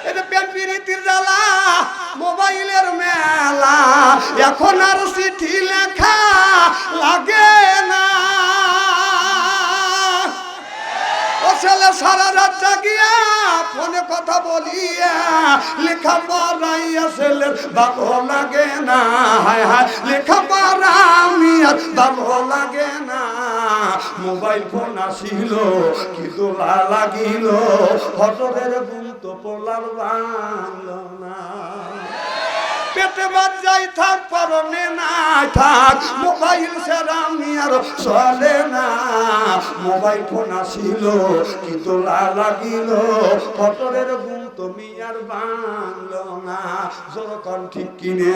এটা প্রেম প্রীতির জ্বালা, মোবাইলের মেলা, এখন আর চিঠি লেখা লাগে না। ও ছেলে সারা রাত জাগিয়া ফোনে কথা বলিয়া লেখা পড়াইয়া ছেলের ভালো লাগে না। হায় হায় লেখা পড়া আমি আর ভালো লাগে না। মোবাইল ফোন আসিল কি দোলা লাগিল, হঠরের ঘুম তো পোলার ভাঙল না। পেটে বাদ যাই থাক পরনে নাই থাক, মোবাইল ছাড়া আমি আর চলে না। মোবাইল ফোন আসিল কি তোলা লাগিল, হঠরের ঘুম তুমি আর ভাঙল না। যখন ঠিক কিনে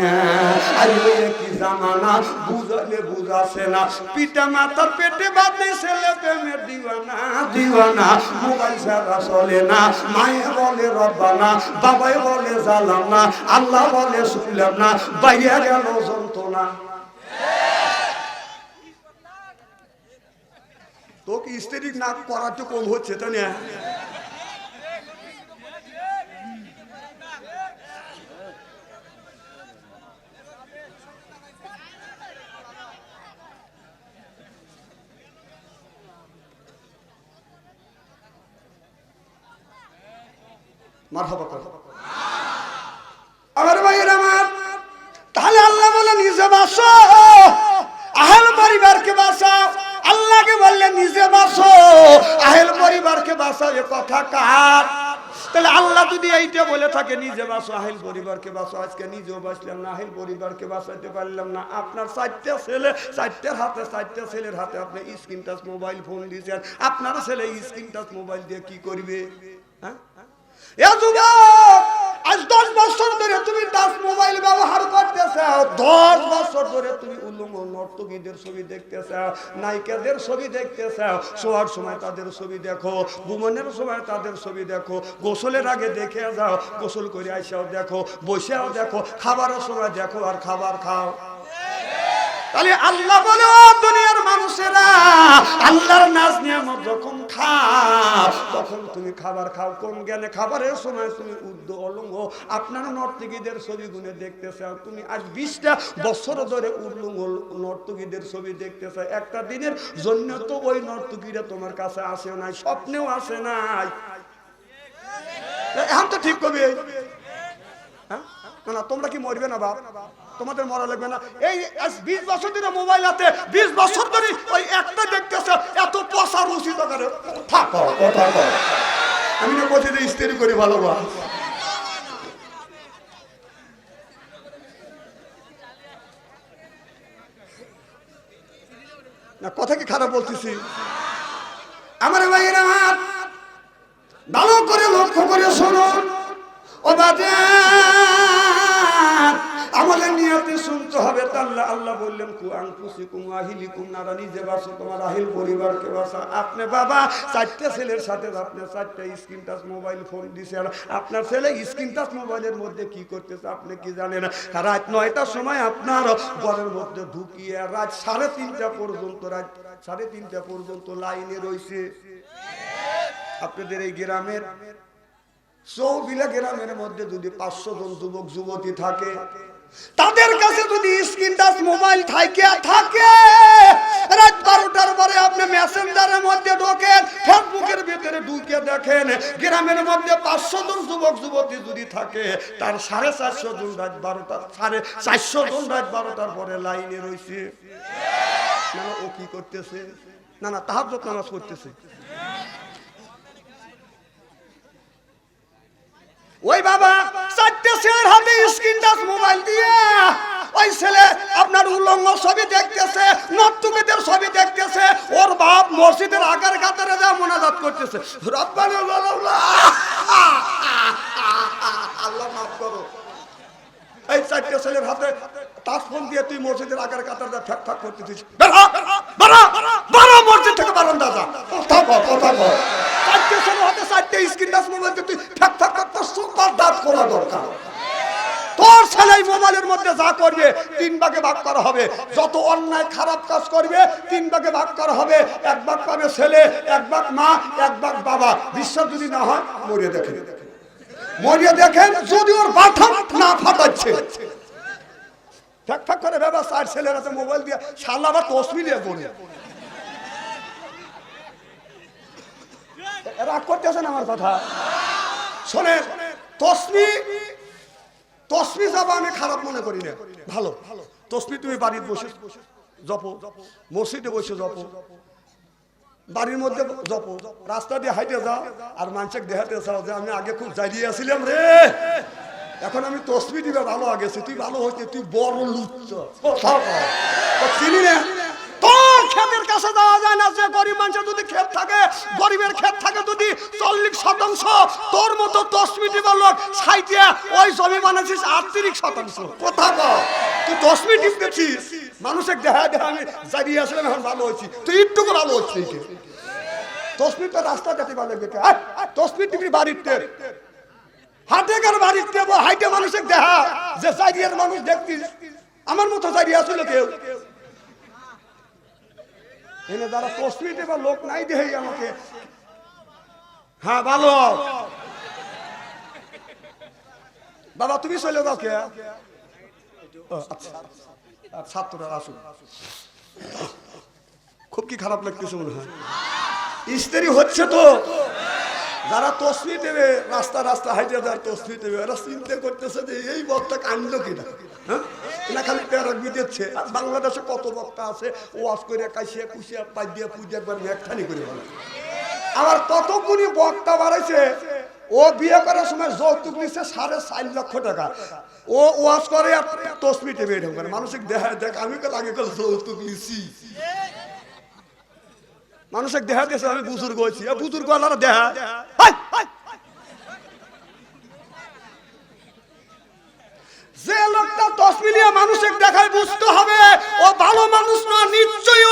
আইলে কি জামানা, বুঝালে বুঝাছে না। পিতা মাতার পেটে বাদে ছেলে প্রেমের দিওয়ানা দিওয়ানা। মোবাইল ছাড়া চলে না, মায়ে বলে রব্বানা, বাবাই বলে জালাম না, আল্লাহ বলে শুনলাম না, বাইরে গেল যন্ত্রণা। তোকে স্ত্রী না করাটা কম হচ্ছে তাই না? মারহাবা কর আমার ভাইয়ের আমার। তাহলে আল্লাহ বলে নিজে বাঁচো, আহল পরিবারকে বাঁচাও। আল্লাহকে বললে নিজে বাঁচো, আহল পরিবারকে বাঁচাও, এ কথা কার? তাহলে আল্লাহ যদি এইটা বলে থাকে নিজে বাঁচো, আহল পরিবারকে বাঁচো, আজকে নিজেও বাঁচলাম না, আহল পরিবারকে বাঁচাইতে পারলাম না। আপনার চারটা ছেলে, চারটার হাতে, চারটা ছেলের হাতে আপনি স্ক্রিন টাচ মোবাইল ফোন দিয়েছেন। আপনার ছেলে স্ক্রিন টাচ মোবাইল দিয়ে কি করবে? হ্যাঁ, আজ 10 বছর ধরে তুমি টাচ মোবাইল ব্যবহার করতেছ, 10 বছর ধরে তুমি উলঙ্গ নর্তকীদের ছবি দেখতেছ, নায়িকাদের ছবি দেখতেছ। শোয়ার সময় তাদের ছবি দেখো, ঘুমানোর সময় তাদের ছবি দেখো, গোসলের আগে দেখে যাও, গোসল করে আইসাও দেখো, বসেও দেখো, খাবারের সময় দেখো আর খাবার খাও। তাহলে আল্লাহ বলে দুনিয়ার মানুষেরা আল্লাহর নাজ নিয়ামত যখন খাও তখন তুমি খাবার খাও কোন জ্ঞানে? খাবারের সময় তুমি উর্দু অলঙ্গ আপনার নর্তকীদের ছবি গুনে দেখতেছ। তুমি আজ 20টা বছর ধরে উলঙ্গ নর্তকীদের ছবি দেখতেছ। একটা দিনের জন্য তো ওই নর্তকীরা তোমার কাছে আসে নাই, স্বপ্নেও আসে নাই। এখন তো ঠিক করবে না, তোমরা কি মরবে না বাপ? তোমাদের মরা লাগবে না। এই 20 বছর ধরে মোবাইল হাতে, 20 বছর ধরে ওই একটা দেখতেছে, এত পয়সা রুচি দরকার। আমি না বলছি যে স্ত্রী করে ভালো বা না, কথা কি খারাপ বলতেছি? আমার ভাইয়েরা ভালো করে লক্ষ্য করে শোনো। ও বাজার আমাদের নিয়তে শুনতে হবে। তাআলা আল্লাহ বললেন কু আনফুসিকুম আহলিকুম নারা, নিজে বাঁচো, তোমার আহল পরিবারকে বাঁচাও। আপনি বাবা 4টা ছেলের সাথে আপনি 4টা স্ক্রিন টাচ মোবাইল ফোন দিছেন। আপনার ছেলে স্ক্রিন টাচ মোবাইলের মধ্যে কি করতেছে আপনি কি জানেন? রাত 9টার সময় আপনার ঘরের মধ্যে ঢুকিয়ে রাত 3:30টা পর্যন্ত, রাত 3:30টা পর্যন্ত লাইনে রয়েছে। আপনাদের এই গ্রামের চৌবিলা গ্রামের মধ্যে যদি 500 জন যুবক যুবতী থাকে, তাদের কাছে যদি স্ক্রিন টাচ মোবাইল থাকে রাত 12টার পরে আপনি মেসেঞ্জারের মধ্যে ঢোকেন, ফেসবুকের ভিতরে ঢুকে দেখেন, গ্রামের মধ্যে 500 জন যুবক যুবতী যদি থাকে, তার 450 জন রাত 12টা, 450 জন রাত 12টার পরে লাইনে রয়েছে। না ও কি করতেছে? না তাহাজ্জুদ নামাজ পড়তেছে। ওই বাবা 4টা ছেলের হাতে স্ক্রিন টাচ মোবাইল দিয়ে ওই ছেলে আপনার উলঙ্গ ছবি দেখতেছে, নর্তকীদের ছবি দেখতেছে। ওর বাপ মসজিদের আগার কাতারে যা মোনাজাত করতেছে, রব্বানা আল্লাহ মাফ করো। এই 4টা ছেলের হাতে টাচ ফোন দিয়ে তুই মসজিদের আগার কাতারে যা ঠ্যাক ঠ্যাক করতেছিস। মসজিদ থেকে বারান্দা যা, কথা বল। 4টা ছেলের হাতে 4টা স্ক্রিন টাচ মোবাইল দিয়ে তুই ঠ্যাক ঠ্যাক করতেছিস, সুপার দাঁত করা দরকার। তোর ছেলে মোবাইলের মধ্যে যা করবে 3 ভাগে ভাগ করা হবে। যত অন্যায় খারাপ কাজ করবে 3 ভাগে ভাগ করা হবে। 1 ভাগ পাবে ছেলে, 1 ভাগ মা, 1 ভাগ বাবা। বিশ্বাস যদি না হয় মরে দেখে। মরিয়ে দেখেন যদি ওর বাটা না ফাটাচ্ছে, ঠাক ঠাক করে বাবা চার ছেলের আছে মোবাইল দিয়ে শালা আবার তসবি দিয়ে পড়ে রাগ করতেছেন আমার কথা শোনেন। তসবি তসবি যাবো আমি খারাপ মনে করি না, ভালো তসবি তুমি বাড়ির বসে জপো, মসজিদে বসে জপো, বাড়ির মধ্যে জপো, রাস্তা দিয়ে হাইটে যাও আর মানুষকে দেখাতে চাও যে আমি আগে খুব জারিয়ে আসছিলাম রে, এখন আমি তসবি দিবে ভালো আগেছি, তুই ভালো হচ্ছে, তুই বড় লুচ্চ চিনি না। তোর ক্ষেতের কাছে যাওয়া যায় না, যে গরিব মানুষের যদি ক্ষেত থাকে, গরিবের ক্ষেত থাকে যদি 40%, তোর মতো তসবি দিবার লোক সাইটিয়া ওই জমি বানাচ্ছিস 38%। কথা বল, তুই তসবি টিপতেছিস মানুষের দেখা দেখা আমি জারিয়ে আসলাম এখন ভালো হয়েছি, তুই একটু ভালো হচ্ছিস। তসবি তো রাস্তা কাটি ভালো দেখে, তসবি টিপি বাড়িতে হাটে কার বাড়িতে হাইটে মানুষের দেখা যে জারিয়ার মানুষ দেখতিস, আমার মতো জারিয়ে আসলে কেউ এনে যারা তসবি টেপা লোক নাই দেহে আমাকে। হ্যাঁ ভালো বাবা, তুমি চলে যাও কে? ছাত্ররা আসুন, খুব কি খারাপ লাগতেছে মনে হয়, ইস্তেরি হচ্ছে তো। যারা তসবি দেবে রাস্তা রাস্তা হাইটে যার তসবি দেবে, এরা চিন্তা করতেছে যে এই বক্তা কান্দলো কিনা, হ্যাঁ না খালি প্যারাগি দিচ্ছে। আর বাংলাদেশে কত বক্তা আছে ওয়াজ করে কাশিয়া কুশিয়া পাই দিয়ে পুজো একবার মেঘখানি করে বলে। আবার কতগুলি বক্তা বাড়াইছে, ও বিয়ে করার সময় যৌতুক নিচ্ছে 4.5 লক্ষ টাকা, ও ওয়াজ করে আর তসবি দেবে এরকম করে মানুষকে দেখা দেখ আমি কাল আগে কাল যৌতুক নিচ্ছি, মানুষের দেখা দিয়েছে আমি বুজুর্গ হয়েছি, বুজুর্গ আলাদা দেখা। যে লোকটা তসবি নিয়ে মানুষের দেখায় বুঝতে হবে ও ভালো মানুষ না, নিশ্চয়ই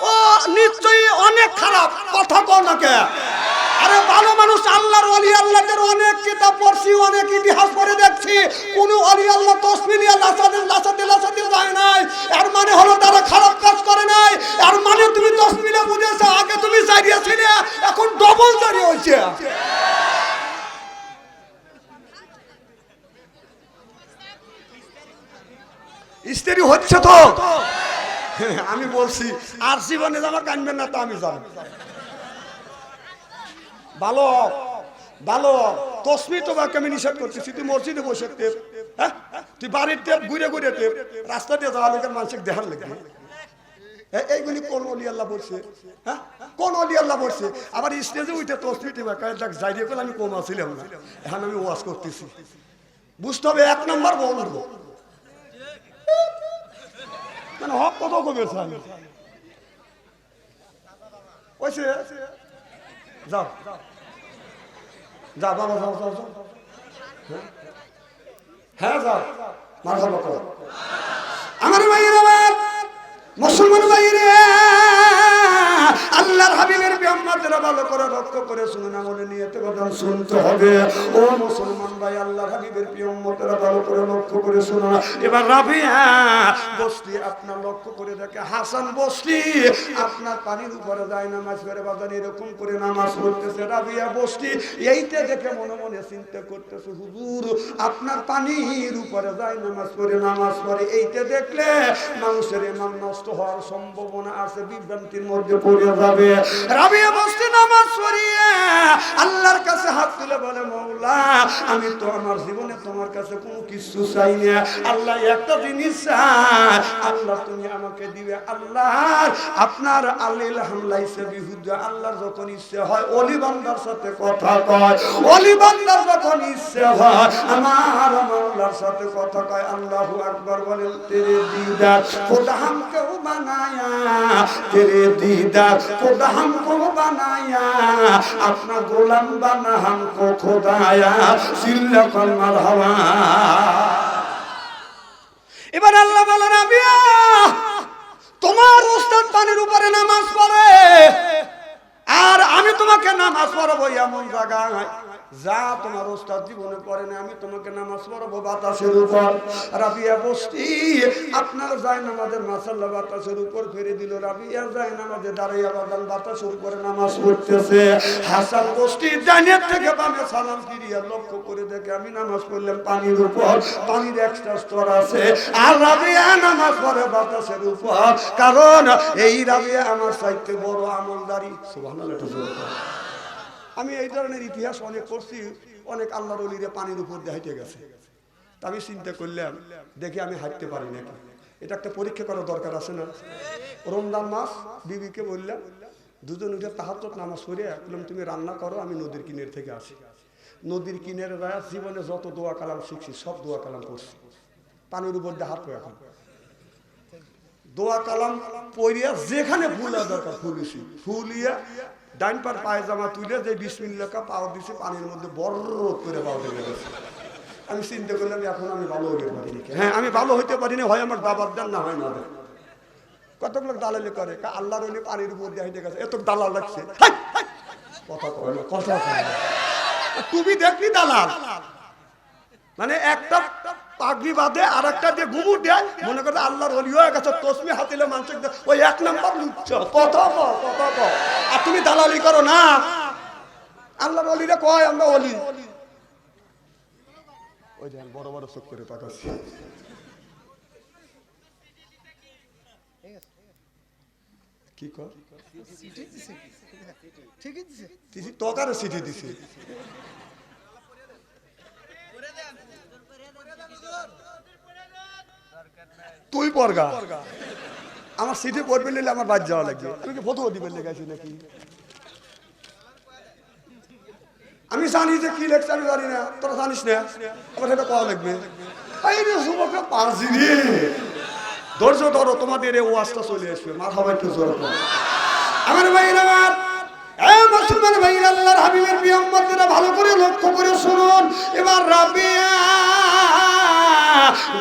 ও নিশ্চয়ই অনেক খারাপ। কথা কও না কে? আরে ভালো মানুষ আল্লাহর ওলি, আল্লাহদের অনেক কিতাব পড়ছি, অনেক ইতিহাস পড়ে দেখছি, কোন ওলি আল্লাহ তসবি নিয়ে লাসাতে যায় নাই, এর মানে হলো তারা খারাপ কাজ করে নাই। এর মানে তুমি তসবি নিয়ে বুঝেছো আগে তুমি জারিয়েছিলে, এখন ডবল জারি হয়েছে। ইস্তেরি হচ্ছে তো, আমি বলছি আর জীবনে আমার কানবেন না, তো আমি জানি ভালো ভালো তসবি তো বাকি আমি নিষেধ করতেছি। তুই মসজিদে বসে টেপ, হ্যাঁ তুই বাড়ির টেপ ঘুরে ঘুরে টেপ, রাস্তা দিয়ে যাওয়া লোকের মানুষের দেখার লাগবে এইগুলি কোন অলি আল্লাহ বলছে? হ্যাঁ কোন অলি আল্লাহ বলছে? আবার স্টেজে উঠে তসবি টেপা দেখ জারিয়ে করে আমি কম আসছিলাম না, এখন আমি ওয়াজ করতেছি। বুঝতে হবে 1 নম্বর বন্ধ মানে হক কত কমেছে। আমি ওইসে যাও যা বাবা যাও যাও যাও, হ্যাঁ যাও মারহাবা করো। আমার ভাইয়ের, আমার মুসলমান ভাইয়ের, আল্লাহর হাবিবের বিয়াম্মাদেরা ভালো করে রক্ষা করে শুনে না, মনে নিয়ে কথা শুনতে হবে। ও মুসলমান ভাই, আল্লাহর হাবিবের বিয়াম্মাদেরা ভালো করে লক্ষ্য করে শোনা। এবার রাবিয়া বস্তি আপনার লক্ষ্য করে দেখে, হাসান বস্তি আপনার পানির উপরে যায় নামাজ করে বাজার এরকম করে নামাজ পড়তেছে। রাবিয়া বস্তি এইটা দেখে মনে মনে চিন্তা করতেছে, হুজুর আপনার পানির উপরে যায় নামাজ পড়ে এইটা দেখলে মানুষের ইমান নষ্ট হওয়ার সম্ভাবনা আছে, বিভ্রান্তির মধ্যে পড়ে যাবে। রাবিয়া বস্তি নামাজ পড়িয়ে আল্লাহর কাছে হাত তুলে বলে, মওলা আমি তো আমার জীবনে তোমার কাছে কোনো কিছু চাই না, আল্লাহ একটা জিনিস চাই, আল্লাহ তুমি আমাকে দিবে। আল্লাহ আপনার আলিল হামলাইছে বিহুদ্দা, আল্লাহর যখন ইচ্ছে হয় ওলি বান্দার সাথে কথা কয়, ওলি বান্দার যখন ইচ্ছে হয় আমার মাওলার সাথে কথা কয়। আল্লাহু আকবার বলেন। তেরে দিদার খোদা हमको बनाया, तेरे दीदार खुदा हमको बनाया, अपना गुलाम बना हमको खुदाया, सिल्लकल मरहबा। এবার আল্লাহ বলে, রাবিয়া তোমার উস্তাদ পানির উপরে নামাজ পড়ে আর আমি তোমাকে নামাজ পড়াবো এমন জায়গায় যা তোমার ওস্তাদ জীবনে পড়ে না, আমি তোমাকে নামাজ পড়াবো বাতাসের উপর। রাবিয়া বস্তি আপনার যায় নামাজের মাসাল্লা বাতাসের উপর ফিরে দিল। রাবিয়া যায় নামাজে দাঁড়াইয়া বাদান বাতাসের উপরে নামাজ পড়তেছে। হাসান বস্তি জানিয়ার থেকে বামে সালাম ফিরিয়া লক্ষ্য করে দেখে আমি নামাজ পড়লাম পানির উপর, পানির এক্সট্রা স্তর আছে, আর রাবিয়া নামাজ পড়ে বাতাসের উপর। কারণ এই রাবিয়া আমার চাইতে বড় আমলদারি। সুবহানাল্লাহ। আমি এই ধরনের ইতিহাস অনেক করছি, অনেক আল্লাহর ওলিরা পানির উপর দিয়ে হাঁটে গেছে। আমি চিন্তা করলাম দেখি আমি হাঁটতে পারি নাকি, এটা একটা পরীক্ষা করার দরকার আছে না? রমজান মাস বিবিকে বললাম, দুজন উঠে তাহাজ্জুদ নামাজ পড়ে বললাম তুমি রান্না করো, আমি নদীর কিনারে থেকে আসি। নদীর কিনারে যায় জীবনে যত দোয়া কালাম শিখছি সব দোয়া কালাম করছি, পানির উপর দিয়ে হাঁটবো। এখন দোয়া কালাম পড়িয়া যেখানে ফুলা দরকার ফুলিছি, ফুলিয়া ডাইন পার পায়জামা তুলে যে বিসমিল্লাহ পাও দিছি, পানির মধ্যে বড় করে পাও লেগে গেছে। আমি চিন্তা করলাম এখন আমি ভালো হইতে পারি নাকি? হ্যাঁ, আমি ভালো হইতে পারি না, হয় আমার দাবার দেন না হয় না দেন। কতগুলো দালালি করে, আল্লাহর ওলি পানির উপর দিয়ে হেঁটে গেছে, এত দালাল লাগছে। কথা কয় না, কথা কয় না। তুমি দেখবি দালাল মানে একটা পাগড়ি বাঁধে আর একটা দিয়ে ঘুমুর দেয়, মনে করে আল্লাহর ওলি হয়ে গেছে, তসমি হাতিলে মানুষ ওই এক নম্বর লুচ্ছ। কথা কও, কথা কও। আর তুমি দালালি করো না। আল্লাহর ওলিরা কয় আমরা ওলি, ওই যে বড় বড় চোখ করে তাকাচ্ছি। কি কর তকারে চিঠি দিছে, তুই পড়গা আমার সিটে পড়বে নিলে আমার বাদ যাওয়া লাগবে। তুই কি ফটো দিবেন লেগেছি নাকি? আমি জানি যে কি লেখছে, আমি জানি না, তোরা জানিস না, আমার সেটা কওয়া লাগবে। ধৈর্য ধরো, তোমাদের এই ওয়াজটা চলে আসবে। মারহাবা একটু জোরে করো। আমার ভাইরা, মুসলমান ভাইরা, আল্লাহর হাবিবের প্রিয় উম্মতেরা ভালো করে লক্ষ্য করে শুনুন। এবার রাবিয়া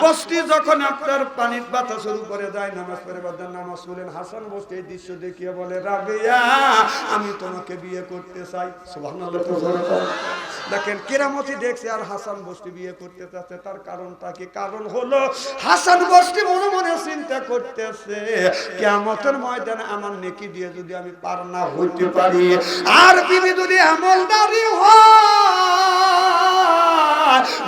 বস্তি যখন আপনার পানির বাতাসের উপরে যায় নামাজ পড়ে বাদান নামাজ পড়লেন, হাসান বস্তি এই দৃশ্য দেখিয়ে বলে রাবিয়া আমি তোমাকে বিয়ে করতে চাই। সুবহানাল্লাহ। দেখেন কেরামতি দেখছে আর হাসান বস্তি বিয়ে করতে চাচ্ছে, তার কারণটা কি? কারণ হলো হাসান বস্তি মনে মনে চিন্তা করতেছে কিয়ামতের ময়দানে আমার নেকি দিয়ে যদি আমি পার না হইতে পারি, আর বিবি যদি আমলদারি হয়,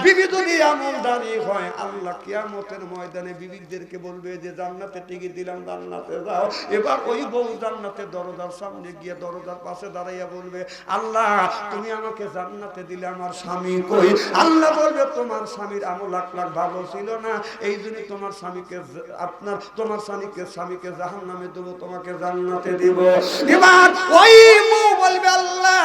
বিবি যদি আমলদারি হয়, আল্লাহ কিয়ামতের ময়দানে বিবিদেরকে বলবে যে জান্নাতে টিকিট দিলাম, জান্নাতে যাও। এবার ওই বউ জান্নাতের দরজার সামনে গিয়ে দরজার পাশে দাঁড়াইয়া বলবে আল্লাহ তুমি আমাকে জান্নাতে দিলে, আমার স্বামী কই? আল্লাহ বলবে তোমার স্বামীর আমল লাখ লাখ ভালো ছিল না, এই জন্য তোমার স্বামীকে তোমার স্বামীকে জাহান্নামে দেবো, তোমাকে জান্নাতে দিব। এবার ওই বউ বলবে আল্লাহ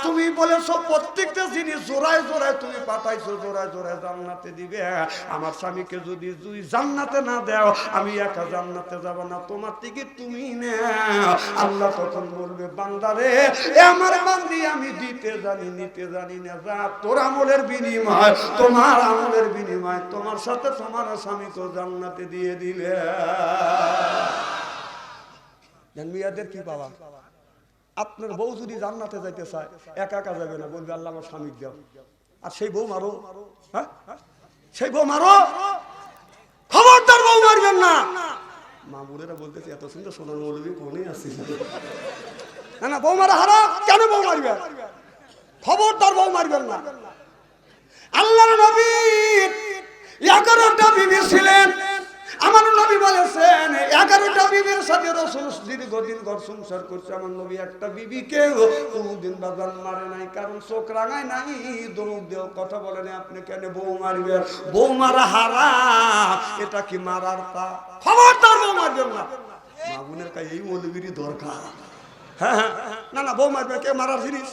তুমি বলেছো প্রত্যেকটা জিনিস জোড়ায় জোড়ায় তুমি পাঠাইছো, জোড়ায় জোড়ায় জান্নাতে দিবে, আমার স্বামীকে যদি তুই জান্নাতে না দাও আমি একা জান্নাতে যাব না, তোমার টিকিট তুমি নাও। আল্লাহ তখন বলবে বান্দারে আমার বান্দি আমি দিতে জানি নিতে জানি না, যা তোর আমলের বিনিময়, তোমার আমলের বিনিময় তোমার সাথে তোমার স্বামীকে জান্নাতে দিয়ে দিলে। মিয়াদের কি বাবা, আপনার বউ যদি জান্নাতে যাইতে চায় একা একা যাবে না, বলবে আল্লাহ আমার স্বামী দাও, আর সেই বউ মারো। হ্যাঁ, সেই বউ মারো, খবরদার বউ মারবেন না। মামুনেরা বলতেছে এত সুন্দর সোনার মৌলবী কোনে আসছিস? না না, বউ মারা হারাম, কেন বউ মারবেন? খবরদার বউ মারবেন না। আল্লাহর নবী 11টা বিবি ছিলেন। আমার নবী বলেছেন 11টা বিবির সাথে রাসূল দীর্ঘদিন ঘর সংসার করছে। আমার নবী একটা বিবিকে কোনদিন বাজান মারে নাই, কারণ চোখ রাঙায় নাই, দমক দেও কথা বলে নাই। আপনি কেন বউ মারবেন? বউ মারা হারাম, এটা কি মারার তা? খবরদার বউ মারবেন না। মা বোনের কাছে এই মৌলবীরই দরকার। হ্যাঁ হ্যাঁ, না না, বউ মারবে কে মারার জিনিস?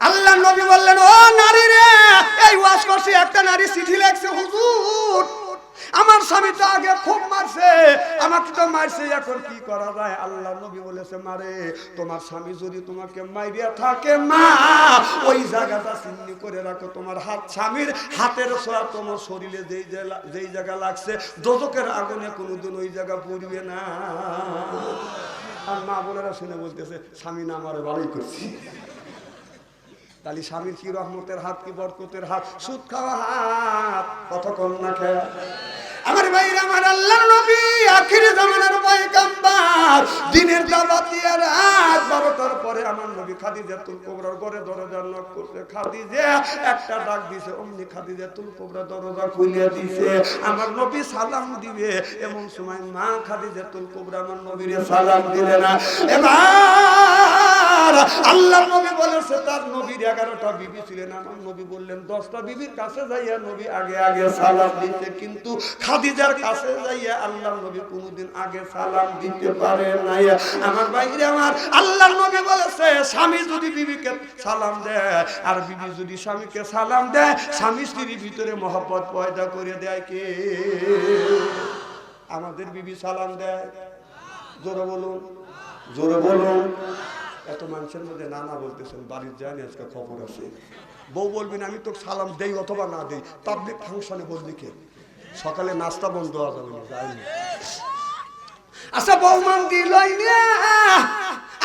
আল্লাহ নবী বললেন ও নারী রে, এই ওয়াজ করছি, একটা নারী চিঠি লেখছে হুজুর আমার স্বামী তো আগে খুব মারছে, আমাকে তো মারছে, এখন কি করা যায়? আল্লাহ নবী বলেছে, মারে তোমার স্বামী যদি তোমাকে মাইরিয়া থাকে মা, ওই জায়গাটা চিহ্নি করে রাখো। তোমার হাত, স্বামীর হাতের ছোঁয়া তোমার শরীরে যেই জায়গা লাগছে, দোজখের আগুনে কোনোদিন ওই জায়গা পড়বে না। আর মা বোনেরা শুনে বলতেছে, স্বামী না আমারে ভালোই করছি। তাহলে স্বামীর কি রহমতের হাত, কি বরকতের হাত? সুদ খাওয়া হাত কতক্ষণ না খেয়া। আমার ভাইরা, আমার আল্লাহর নবী আখিরি জামানার পয়গম্বর, দিনের দাওয়াত দিয়ে রাত 12টার পরে আমার নবী খাদিজাতুল কুবরার ঘরে দরজা নক করতে, খাদিজা একটা ডাক দিছে, অমনি খাদিজাতুল কুবরা দরজা খুলে দিছে। আমার নবী সালাম দিবে, এমন সময় মা খাদিজাতুল কুবরা আমার নবীরে সালাম দিলে না। এবার আল্লাহর নবী বলেছে, তার নবীর 11টা বিবি ছিলেন। আমার নবী বললেন 10টা বিবির কাছে যাইয়া নবী আগে আগে সালাম দিতে, কিন্তু খাদিজার কাছে যাইয়া আল্লাহর নবী কোনদিন আগে সালাম দিতে পারে নাই। আমার ভাইরা, আমার আল্লাহর নবী বলেছে, স্বামী যদি বিবিকে সালাম দেয় আর বিবি যদি স্বামীকে সালাম দেয়, স্বামী স্ত্রীর ভিতরে মহব্বত পয়দা করে দেয় কে? আমাদের বিবি সালাম দেয়? জোরে বলুন, জোরে বলুন। এত মানুষের মধ্যে নানা বলতেছেন, বাড়ির যায়নি, আজকে খবর আছে। বউ বলবেন আমি তো সালাম দেই অথবা না দেই, পাবলিক ফাংশনে বলবি কে? সকালে নাস্তা বন্ধ হওয়া যাবে না, যাইনি। আচ্ছা বৌমান দিলই না,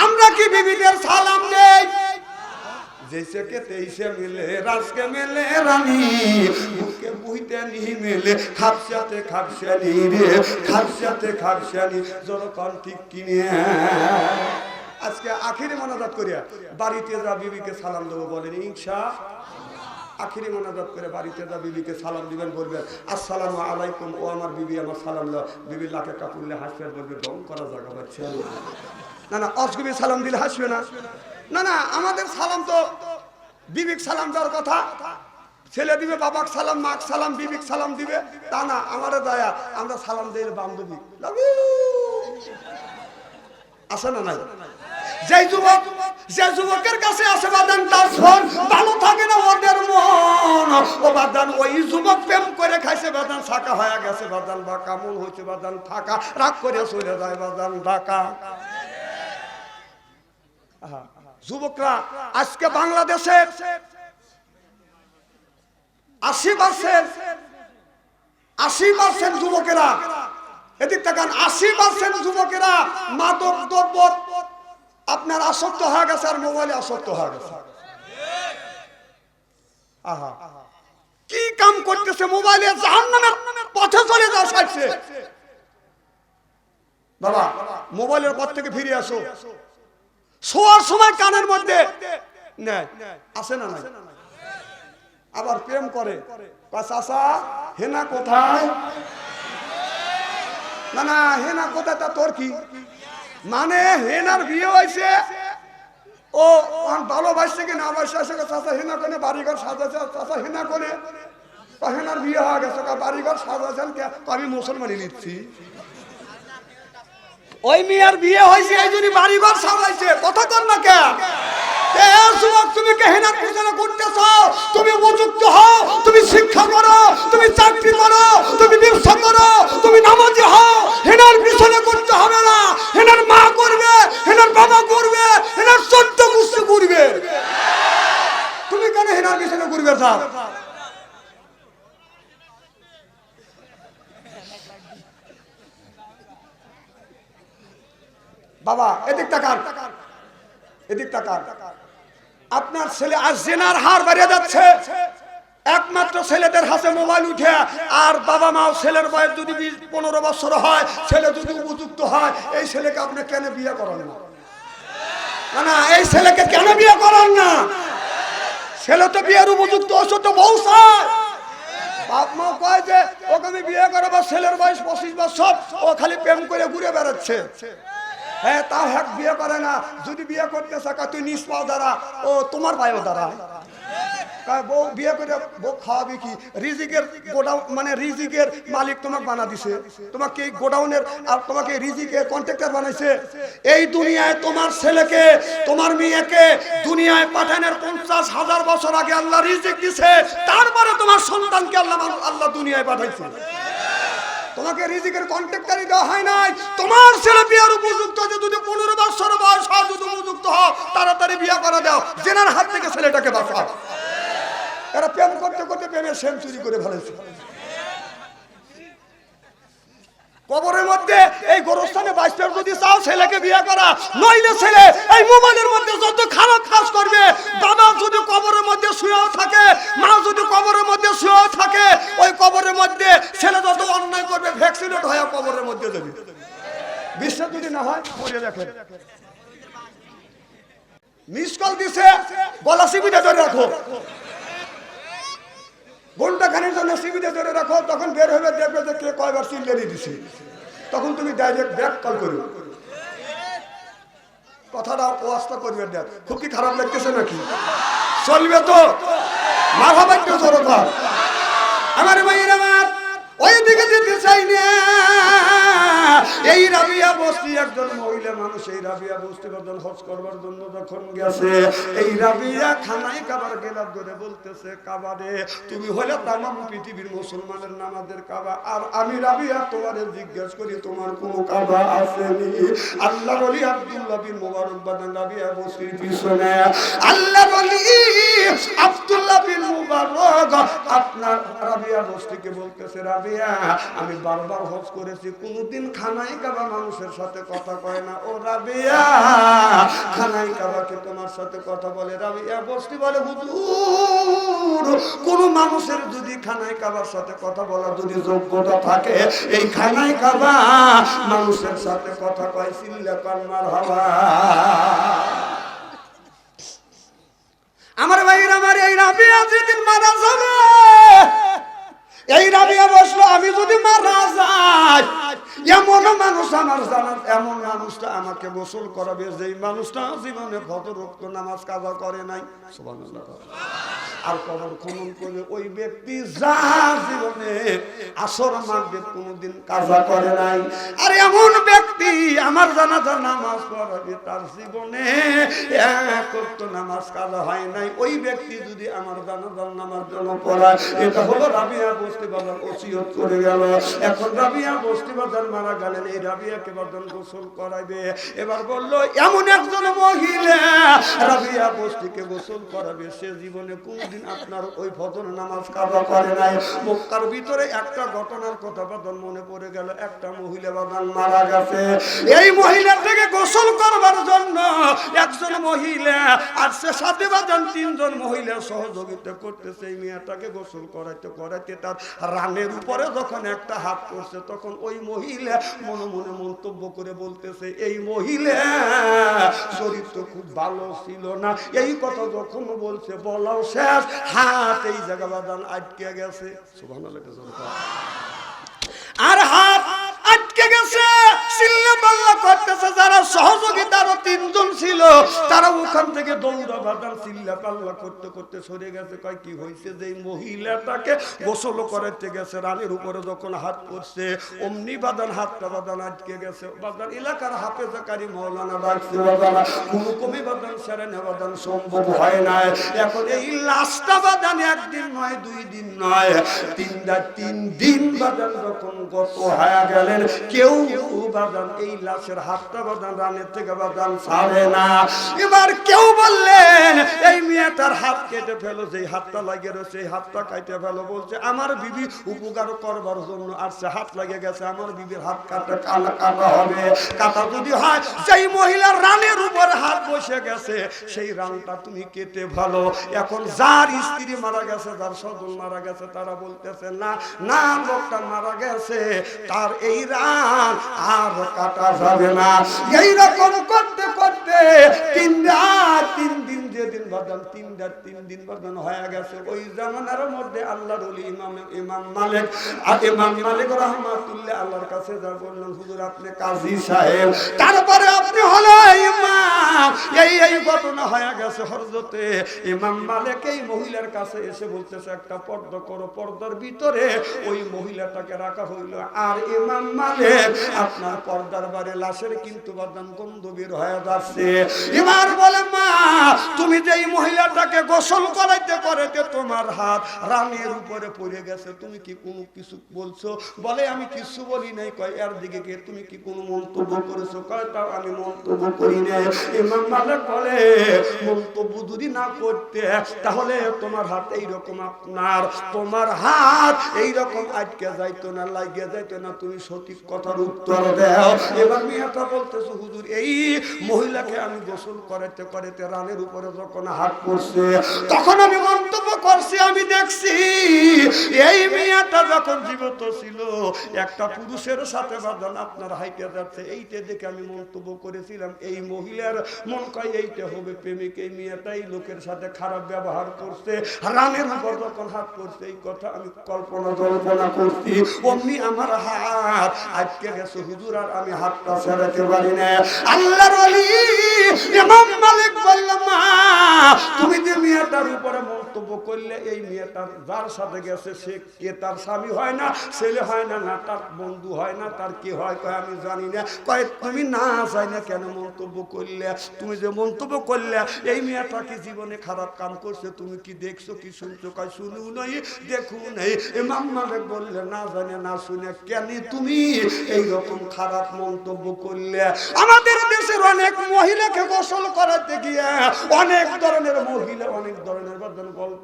আমরা কি বিবিদের সালাম দেই? जैसे के तैसे मिले रास के मिले रानी बुके बुहिते नहीं मिले खापसाते खापसानी रे खापसाते खापसानी जरो कान ठीक किने আজকে আখিরি মোনাজাত করিয়া বাড়িতে যা বিবিকে সালাম দেব বলেন ইনশাআল্লাহ। আখিরি মোনাজাত করে বাড়িতে যা বিবিকে সালাম দিবেন, বলবেন আসসালামু আলাইকুম। ও আমার বিবি আমার সালাম দাও। বিবি লাখে কাপুরলে হাসবে, বলবে ঢং করা জায়গা পাচ্ছে না। না অসগবি সালাম দিলে হাসবে না। না না, আমাদের সালাম তো বিবিক সালাম দেওয়ার কথা। ছেলে দিবে বাবাক সালাম, মাক সালাম, বিবিক সালাম দিবে, তা না। আমারে দয়া, আমরা সালাম দিই বান্ধবী লাভ ইউ আসে না নাই? যে যুবকের কাছে আসে বাদান তার ফোন ভালো থাকে না, ওদের মন ও বাদান ওই যুবক প্রেম করে খাইছে বাদান, শাখা হয়ে গেছে বাদান, বা কামন হয়েছে বাদান, থাকা রাগ করে চলে যায় বাদান ঢাকা। যুবকরা আজকে বাংলাদেশে 80% যুবকেরা, এদিক তাকান, 80% যুবকেরা মাদক দ্রব্য আপনার আসক্ত হয়ে গেছে, আর মোবাইলে আসক্ত হয়ে গেছে। আহা, কি কাম করতেছে? মোবাইলে জাহান্নামের পথে চলে যাওয়া চাইছে। বাবা মোবাইলের পথ থেকে ফিরে আসো। শোয়ার সময় কানের মধ্যে নেয়, আসে না নাই? আবার প্রেম করে, চাচা হেনা কোথায়? না না, হেনা কোথায়? তা তোর কি মানে? হেনার বিয়ে হয়েছে, ও ভালোবাসছে কি না বাসছে, চাচা হেনা কোনে বাড়িঘর সাজাচ্ছে, চাচা হেনা কোনে? হেনার বিয়ে হয়ে গেছে, বাড়িঘর সাজাচ্ছেন কে? আমি মুসলমানই নিচ্ছি। ওই মেয়ের বিয়ে হয়েছে, এই জন্য বাড়িঘর সাজাইছে। কথা কর না কে? তুমি হেনার পিছনে ঘুরতেছ, তুমি উপযুক্ত হও, তুমি শিক্ষা করো, তুমি চাকরি করো, তুমি ব্যবসা করো, তুমি নামাজি হও। হেনার পিছনে করতে হবে না। হেনার মা করবে, হেনার বাবা করবে, হেনার 14 গোষ্ঠী করবে। তুমি কেন হেনার পিছনে ঘুরবে? স্যার বাবা এদিক তাকান, এদিক তাকান। আপনার ছেলে আজ জেনার হার বেড়ে যাচ্ছে, একমাত্র ছেলেদের হাতে মোবাইল উঠে। আর বাবা মা ছেলের বয়স যদি 20-15 বছর হয়, ছেলে যদি উপযুক্ত হয়, এই ছেলেকে আপনি কেন বিয়ে করেন না? না না, এই ছেলেকে কেন বিয়ে করেন না? ছেলে তো বিয়ের উপযুক্ত, ওষুধ তো বউ চায়। বাপ মা কয় যে ওকে আমি বিয়ে করবো, ছেলের বয়স 25 বছর, ও খালি প্রেম করে ঘুরে বেড়াচ্ছে। হ্যাঁ, তাও হ্যাঁ বিয়ে করে না। যদি বিয়ে করতে চাকা তুই নিজ পাও দ্বারা, ও তোমার পায়েও দ্বারা। বউ বিয়ে করে বউ খাওয়াবি কি? রিজিকের গোডাউন, মানে রিজিকের মালিক তোমাকে বানা দিছে, তোমাকে এই গোডাউনের আর তোমাকে রিজিকের কন্ট্রাক্টর বানাইছে। এই দুনিয়ায় তোমার ছেলেকে, তোমার মেয়েকে দুনিয়ায় পাঠানোর 50,000 বছর আগে আল্লাহ রিজিক দিছে, তারপরে তোমার সন্তানকে আল্লাহ দুনিয়ায় পাঠাইছে। তোমাকে রিজিকের কন্ট্রাক্টরি দেওয়া হয় নাই। তোমার ছেলে বিয়ের উপযুক্ত যে যদি 15 বছর বয়স হয় যদি উপযুক্ত হও তাড়াতাড়ি বিয়ে করে দাও, জেনার হাত থেকে ছেলেটাকে বাঁচাও। এরা প্রেম করতে করতে প্রেমের সেঞ্চুরি করে ফেলেছে। কবরের মধ্যে এই গোরস্থানে বাইশটার যদি চাও ছেলেকে বিয়ে করা, নইলে ছেলে এই মোবাইলের মধ্যে যত খারাপ কাজ করবে, বাবা যদি কবরের মধ্যে শুয়েও থাকে, মা যদি কবরের মধ্যে শুয়েও থাকে, ওই কবরের মধ্যে ছেলে যত অন্যায় করবে ভ্যাকসিনেট হয়ে কবরের মধ্যে যাবে। বিশ্বাস যদি না হয় পড়ে দেখেন। মিস কল দিছে, গলা সিবিটা ধরে রাখো, ঘন্টা খানির জন্য সিবিতে ধরে রাখো, তখন বের হবে দেখবে যে কে কয়বার চিল্লানি দিছে, তখন তুমি ডাইরেক্ট ব্যাক কল করো। কথাটা ওয়াস্তা করবে। দেখ খুব কি খারাপ লাগতেছে নাকি? চলবে তো মারহাবা একটু জোরে কর। আমার ভাইয়ের আমার ওই দিকে যেতে চাই না। এই রাবিয়া বস্তি একজন মহিলা মানুষ, এই রাবিয়া বস্তি বদল হজ করবার জন্য যখন গেছে, এই রাবিয়া খানায় কাবার গেলাম ধরে বলতেছে, কাবা রে তুমি হলে তামাম পৃথিবীর মুসলমানের নামাজের কাবা, আর আমি রাবিয়া তোমারে জিজ্ঞেস করি তোমার কোনো কাবা আসেনি? আল্লাহ বলি আব্দুল্লাহ বিন মুবারক বাদান রাবিয়া বস্তির পিছনে, আল্লাহ বলি আব্দুল্লাহ বিন মুবারক আপনার রাবিয়া বস্তিকে বলতেছে, রাবিয়া আমি বারবার হজ করেছি, কোনদিন খানাই কাবা মানুষের সাথে কথা কয় না। ও রাবিয়া খানাই কাবাকে তোমার সাথে কথা বলে? রাবিয়া বস্তি বলে, হুজুর কোন মানুষের যদি খানাই কাবার সাথে কথা বলার যদি যোগ্যতা থাকে, এই খানাই কাবা মানুষের সাথে কথা কয়। চিল্লা কর মারহাবা। আমার ভাইয়ের আমার এই রাবিয়া যেদিন মারা যাবে, এই রাবিয়া বসলো আমি যদি মারা যাই, এমন মানুষ আমার জানা, এমন মানুষটা আমাকে গোসল করাবে যেই মানুষটা জীবনে ফজরোক্ত নামাজ কাজা করে নাই। সুবহানাল্লাহ। আর কবর খনন করে ওই ব্যক্তি যা জীবনে আসর মাগরিব কোনোদিন কাজা করে নাই, আর এমন ব্যক্তি আমার জানাজার নামাজ পড়াবে, তার জীবনে এক ওয়াক্ত নামাজ কাজা হয় নাই। ওই ব্যক্তি যদি আমার জানাজার নামাজ জন্য পড়ায়, এটা হলো রাবিয়া বস্তি বাজার ওসিয়ত করে গেল। এখন রাবিয়া বস্তি বাজার মারা গেলেন, এই রাবিয়াকে বাজার গোসল করাইবে। এবার বললো এমন একজন মহিলা রাবিয়া বস্তিকে গোসল করাবে, সে জীবনে কোনদিন আপনার ওই ফজর নামাজ কাজা করে নাই। মক্কার ভিতরে একটা ঘটনার কথা বাদান মনে পড়ে গেল। একটা মহিলা বাদান মারা গেছে, এই মহিলা থেকে গোসল করবার জন্য একজন মহিলা আর সে সাথে বাদান 3 জন মহিলা সহযোগিতা করতেছে এই মেয়েটাকে গোসল করাইতে করাইতে। তার রানের উপরে যখন একটা হাত পড়ছে, তখন ওই মহিলা মনে মনে মন্তব্য করে বলতেছে, এই মহিলা চরিত্র খুব ভালো ছিল না। এই কথা যখন বলছে, বলাও শেষ, হাত এই জায়গা বাদান আটকে গেছে। সুবহানাল্লাহ। আর হাত আটকে গেছে, চিল্লা পাল্লা করতেছে। যারা সহযোগিতা আরো 3 জন ছিল, তারা ওখান থেকে দৌড়া বাদান চিল্লা পাল্লা করতে করতে সরে গেছে। কয় কি হয়েছে? যে মহিলাটাকে গোসল করাইতে গেছে, রানের উপরে যখন হাত পড়ছে, অমনি বাদান হাতটা বাদান আটকে গেছে। বাদান এলাকার হাফেজাকারী মাওলানা ডাকছে, বাদান কোনো কবি বাদান সেরে নেওয়া বাদান সম্ভব হয় না। এখন এই লাশটা বাদান 1 দিন নয়, 2 দিন নয়, 3 দিন বাদান যখন গত হয়ে গেলেন, কেউ বাদান এই লাশের হাতটা বাদান রানের থেকে বাদান ছাড়ে না। এবার কেউ বললেন এই মেয়েটার হাত কেটে ফেলো, যেই হাতটা লাগিয়ে রয়েছে এই হাতটা কেটে ফেলো। বলছে আমার বিবি উপকার করবার জন্য আসছে, হাত লাগিয়ে গেছে, আমার বিবির হাত কাটা হবে। কাটা যদি হয়, সেই মহিলার রানের উপর হাত বসে গেছে, সেই রানটা তুমি কেটে ফেলো। এখন যার স্ত্রী মারা গেছে, যার স্বজন মারা গেছে, তারা বলতেছে না না, লোকটা মারা গেছে, তার এই রান আর কাটা যাবে না। এইরকম করতে করতে 3 রাত 3 দিন, যেদিন বাদান 3 রাত 3 দিন বাদান হয়ে গেছে। ওই জামানার মধ্যে আল্লাহর ওলি ইমাম মালিক রাহমাতুল্লাহ আল্লাহর কাছে যা বললেন, হুজুর আপনি কাজী সাহেব, তারপরে আপনি হলো ইমাম, এই ঘটনা হয়ে গেছে। হযরতে ইমাম মালিক এই মহিলার কাছে এসে বলতেছে একটা পর্দা করো। পর্দার ভিতরে ওই মহিলাটাকে রাখা হইল। আর ইমাম মালিক আপনার পর্দার বাইরে লাশের কিন্তু বাদান গন্ধ বের হয়ে যাচ্ছে। এবার বলে মা তুমি যে এই মহিলাটাকে গোসল করাইতে করাইতে তোমার হাত রানের উপরে পড়ে গেছে, তুমি কি কোনো কিছু বলছো? বলে আমি কিছু বলি নাই। কয় এর দিকে গিয়ে তুমি কি কোনো মন্তব্য করেছো? কয় তাও আমি মন্তব্য করি নাই। ইমাম মালিক বলে মন্তব্য যদি না করতে তাহলে তোমার হাত এইরকম, তোমার হাত এইরকম আটকে যাইতো না, লাগিয়ে যাইতো না। তুমি সঠিক কথার উত্তর দাও। এবার মেয়েটা বলতেছে হুজুর এই মহিলাকে আমি গোসল করাইতে করাইতে রানের উপরে যখন হাত পড়ছে তখন আমি মন্তব্য করছি, আমি দেখছি এই মেয়েটা যখন জীবিত ছিল একটা পুরুষের সাথে বাঁধন আপনার হাইটে যাচ্ছে। এইটা দেখে আমি মন্তব্য করেছিলাম এই মহিলার মন কয় এইটা হবে প্রেমিক। এই মেয়েটাই লোকের সাথে খারাপ ব্যবহার করছে, রানের উপর যখন হাত পড়ছে এই কথা আমি কল্পনা করছি। অমনি আমার হাত আটকে গেছে হুজুর, আর আমি হাতটা ছাড়াতে পারি না। আল্লাহর ওলি ইমাম মালিক বলল মা তুমি যে মেয়েটার উপরে মন্তব্য করলে এই মেয়েটার যার সাথে গেছে সে কে? তার স্বামী হয় না, ছেলে হয় না, না তার বন্ধু হয় না, তার কি হয়? কয় আমি জানি না। কয় তুমি না চাই না কেন মন্তব্য করলে? তুমি যে মন্তব্য করলে এই মেয়েটা কি জীবনে খারাপ কাম করছে তুমি কি দেখছো কি শুনছো? কয় শুনিও নাই দেখো নাই। ইমাম মালিক বললে না জানে না শুনে কেন তুমি এইরকম খারাপ মন্তব্য করলে? আমাদের দেশের অনেক মহিলাকে গোসল করাতে গিয়ে অনেক ধরনের মহিলা অনেক ধরনের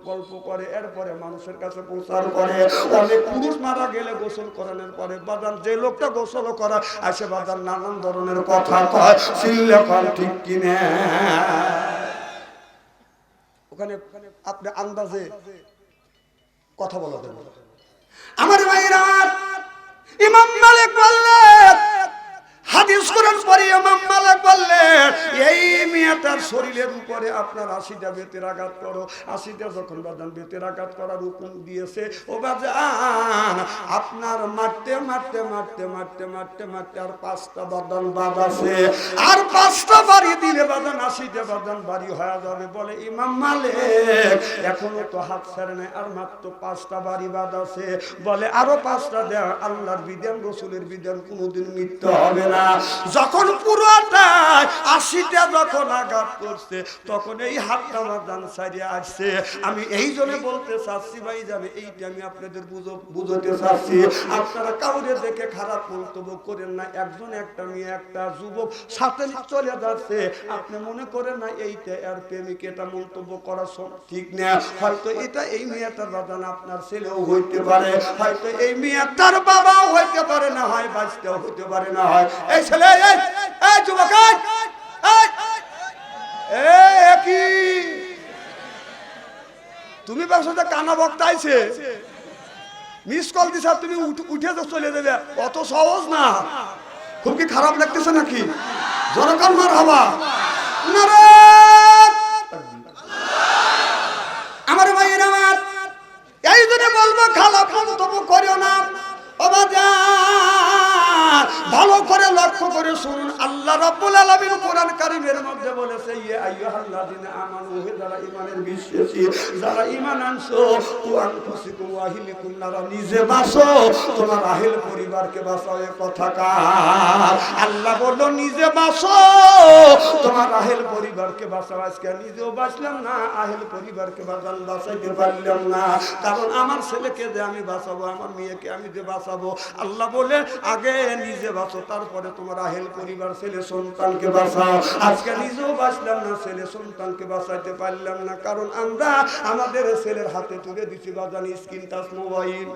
গল্প করে, এরপরে মানুষের কাছে প্রচার করে। অনেক পুরুষ মারা গেলে গোসল করানোর পরে বাজান যে লোকটা গোসল করা আসে বাজান নানান ধরনের কথা কয়। সিল্লে কল ঠিক কিনে ওখানে আপনি আন্দাজে কথা বলা দেবেন। আমার ভাইরা ইমাম মালিক বললেন হাদিস কোরআন পড়ে ইমাম মালিক বললেন এই মেয়েটার শরীরের উপরে আপনার 80টা বেতের আঘাত করো। 80টা যখন বাদান বেতের আঘাত করার হুকুম দিয়েছে ও বাজান আপনার মারতে মারতে মারতে মারতে মারতে মারতে আর 5টা বাদান বাদ আছে, আর 5টা বাড়ি দিলে বাদান 80টা বাদান বাড়ি হয়ে যাবে। বলে ইমাম মালিক এখনো তো হাত ছাড়ে নাই, আর মাত্র 5টা বাড়ি বাদ আছে। বলে আরো 5টা দেয়া। আল্লাহর বিধান রসুলের বিধান কোনোদিন মিথ্যা হবে না। যখন পুরোটা 80টা যখন আঘাত করছে তখন এই হাতটা আমার দান ছাড়িয়ে আসছে। আমি এই জন্য বলতে চাচ্ছি ভাই যাবে এইটা আমি আপনাদের বুঝতে চাচ্ছি। আপনারা কাউরে দেখে খারাপ মন্তব্য করেন না। একজন একটা মেয়ে একটা যুবক সাথে চলে যাচ্ছে, আপনি মনে করেন না এইটা এর প্রেমিক, এটা মন্তব্য করা ঠিক না। হয়তো এটা এই মেয়েটার বাদান আপনার ছেলেও হইতে পারে, হয়তো এই মেয়েটার বাবাও হইতে পারে, না হয় বাচ্চাও হইতে পারে, না হয় এই ছেলে এই যুবক কি তুমি ব্যবসাটা কানা বক্তাইছে মিস কল দিছ তুমি উঠে তো চলে যাবে, অত সহজ না। খুব কি খারাপ লাগতেছে নাকি? জনগণ মার হবা আমার ভাইয়ের আমার এই জন্য বলবো খারাপ মন্তব্য করিও না। ভালো করে লক্ষ্য করে শুনুন, আল্লাহ রাব্বুল আলামিন কোরআন কারীমের মধ্যে বলেছে ইয়া আইয়ুহাল্লাযিনা আমানু, হে যারা ঈমানের বিশ্বাসী, যারা ঈমান আনছো, কু আনফুসিকুম ওয়া আহলিকুম নারা, নিজে বাঁচো তোমার আহল পরিবারকে বাঁচাও। এই কথা কার? আল্লাহ বলল নিজে বাঁচো তোমার আহল পরিবারকে বাঁচাও। আজকে নিজেও বাঁচলাম না, আহল পরিবারকে বাঁচাইতে পারলাম না, কারণ আমার ছেলেকে যে আমি বাঁচাবো, আমার মেয়েকে আমি যে বাঁচাবো। আল্লাহ বলে আগে নিজে বাঁচো, তারপরে তোমার আহেল পরিবার ছেলে সন্তানকে বাঁচাও। আজকে নিজেও বাঁচলাম না, ছেলে সন্তানকে বাঁচাইতে পারলাম না, কারণ আমরা আমাদের ছেলের হাতে তুলে দিচ্ছি বাজান স্ক্রিন টাচ মোবাইল।